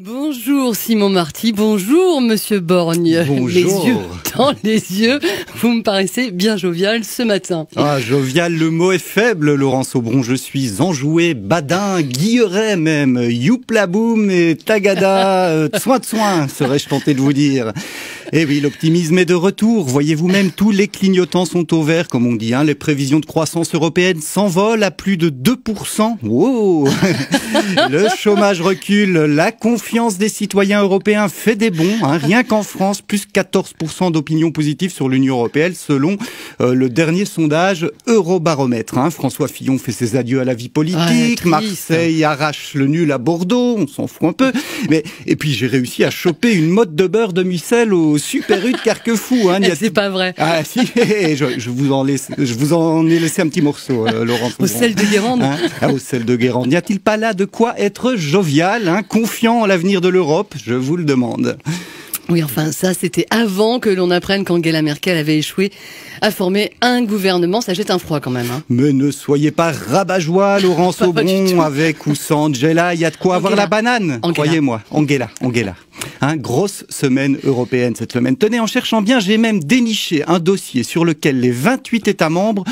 Bonjour Simon Marty, bonjour Monsieur Borgne. Bonjour. Les yeux dans les yeux, vous me paraissez bien jovial ce matin. Ah, jovial, le mot est faible, Laurence Aubron. Je suis enjoué, badin, guilleret même, youplaboum et tagada, soin, serais-je tenté de vous dire. Eh oui, l'optimisme est de retour. Voyez-vous même, tous les clignotants sont au vert, comme on dit. Les prévisions de croissance européenne s'envolent à plus de 2%. Wow. Le chômage recule, la confiance des citoyens européens fait des bonds. Rien qu'en France, plus 14% d'opinion positive sur l'Union européenne, selon le dernier sondage Eurobaromètre. François Fillon fait ses adieux à la vie politique. Marseille arrache le nul à Bordeaux. On s'en fout un peu. Et puis j'ai réussi à choper une motte de beurre de Mucel au Super U de Carquefou. C'est pas vrai. Ah si, je vous en ai laissé un petit morceau, Laurence. Au sel de Guérande. Au sel de Guérande. N'y a-t-il pas là de quoi être jovial, confiant en l'avenir de l'Europe? Je vous le demande. Oui, enfin, ça, c'était avant que l'on apprenne qu'Angela Merkel avait échoué à former un gouvernement. Ça jette un froid quand même. Mais ne soyez pas rabat-joie, Laurence Aubron, avec ou sans Angela, il y a de quoi avoir la banane. Croyez-moi, Angela. Grosse semaine européenne cette semaine. Tenez, en cherchant bien, j'ai même déniché un dossier sur lequel les 28 États membres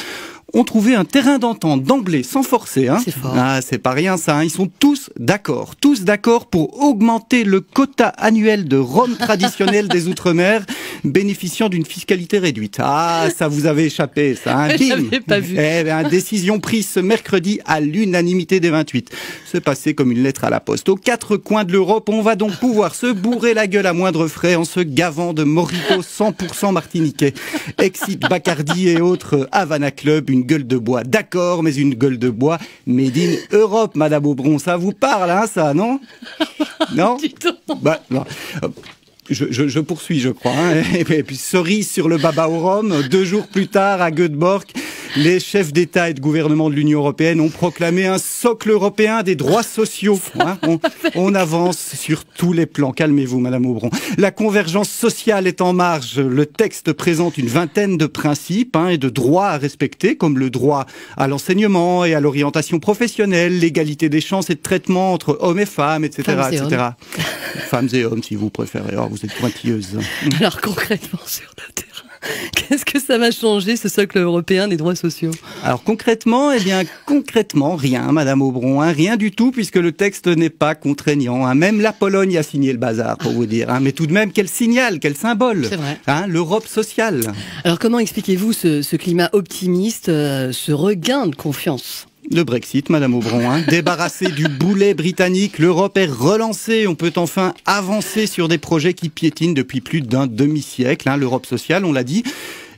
ont trouvé un terrain d'entente d'emblée, sans forcer. C'est fort. C'est pas rien ça. Ils sont tous d'accord pour augmenter le quota annuel de rhum traditionnel des Outre-mer, bénéficiant d'une fiscalité réduite. Ça vous avait échappé, ça. J'avais pas vu. Décision prise ce mercredi à l'unanimité des 28. C'est passé comme une lettre à la poste. Aux quatre coins de l'Europe, on va donc pouvoir se bourrer la gueule à moindre frais en se gavant de mojito 100% martiniquais. Exit Bacardi et autres Havana Club, une gueule de bois, d'accord, mais une gueule de bois made in Europe, Madame Aubron. Ça vous parle, ça, non? Non? Non. Je poursuis, je crois. Et puis, cerise sur le baba au rhum, 2 jours plus tard, à Göteborg, les chefs d'État et de gouvernement de l'Union européenne ont proclamé un socle européen des droits sociaux. On avance sur tous les plans. Calmez-vous, Madame Aubron. La convergence sociale est en marche. Le texte présente une vingtaine de principes et de droits à respecter, comme le droit à l'enseignement et à l'orientation professionnelle, l'égalité des chances et de traitement entre hommes et femmes, etc. Femmes et hommes, si vous préférez. Oh, vous êtes pointilleuse. Alors concrètement, sur le terrain, qu'est-ce que ça va changer, ce socle européen des droits sociaux? Alors concrètement, rien, Madame Aubron, rien du tout, puisque le texte n'est pas contraignant. Même la Pologne a signé le bazar, pour vous dire. Mais tout de même, quel signal, quel symbole. C'est vrai. L'Europe sociale. Alors comment expliquez-vous ce climat optimiste, ce regain de confiance? Le Brexit, Madame Aubron. Débarrassée du boulet britannique, l'Europe est relancée. On peut enfin avancer sur des projets qui piétinent depuis plus d'un demi-siècle. L'Europe sociale, on l'a dit.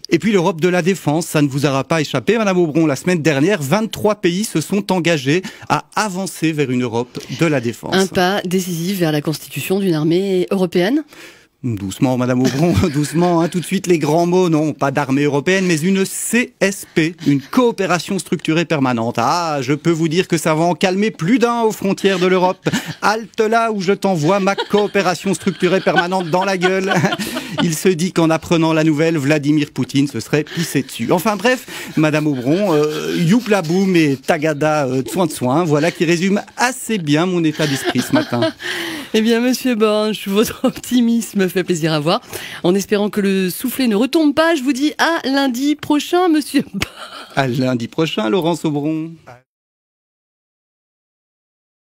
Et puis l'Europe de la défense, ça ne vous aura pas échappé, Madame Aubron. La semaine dernière, 23 pays se sont engagés à avancer vers une Europe de la défense. Un pas décisif vers la constitution d'une armée européenne? Doucement, Madame Aubron, doucement, tout de suite les grands mots, non, pas d'armée européenne, mais une CSP, une coopération structurée permanente. Je peux vous dire que ça va en calmer plus d'un aux frontières de l'Europe. Halte là où je t'envoie ma coopération structurée permanente dans la gueule. Il se dit qu'en apprenant la nouvelle, Vladimir Poutine se serait pissé dessus. Enfin bref, Madame Aubron, youplaboum et tagada, soin, voilà qui résume assez bien mon état d'esprit ce matin. Eh bien, Monsieur Borgne, votre optimisme fait plaisir à voir. En espérant que le soufflet ne retombe pas, je vous dis à lundi prochain, Monsieur Borgne. À lundi prochain, Laurence Aubron.